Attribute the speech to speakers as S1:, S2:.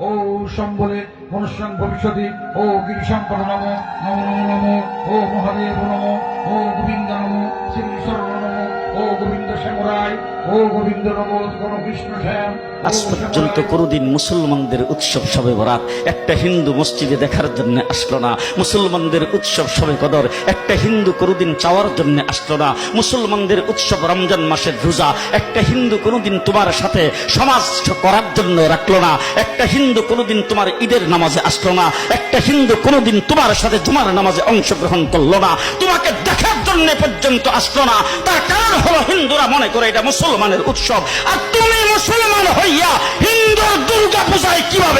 S1: ও সম্বলে মনুষ্যং ভবিষ্যতি, ও গিরিশঙ্কর নম, নমো নমো নমো, ও মহাদেব নমো, ও গোবিন্দ নমো, শ্রী ঈশ্বর নমো, ও গোবিন্দ শ্যামরায়, ও গোবিন্দ নমো, গণ কৃষ্ণ শ্যাম।
S2: আজ পর্যন্ত কোনোদিন মুসলমানদের উৎসব শবে বরাত একটা হিন্দু মসজিদে দেখার জন্য আসলো না। মুসলমানদের উৎসব শবে কদর একটা হিন্দু কোনোদিন চাওয়ার জন্য আসলো না। মুসলমানদের উৎসব রমজান মাসের রোজা একটা হিন্দু কোনোদিন তোমার সাথে সমাজ করার জন্য রাখলো না। একটা হিন্দু কোনোদিন তোমার ঈদের নামাজে আসলো না। একটা হিন্দু কোনোদিন তোমার সাথে জুমার নামাজে অংশগ্রহণ করলো না। তোমাকে দেখার জন্য পর্যন্ত আসলো না। তার কারণ হলো হিন্দুরা মনে করে এটা মুসলমানের উৎসব, আর তুমি মুসলমান হইয়া হিন্দুর দুর্গা পূজায় কিভাবে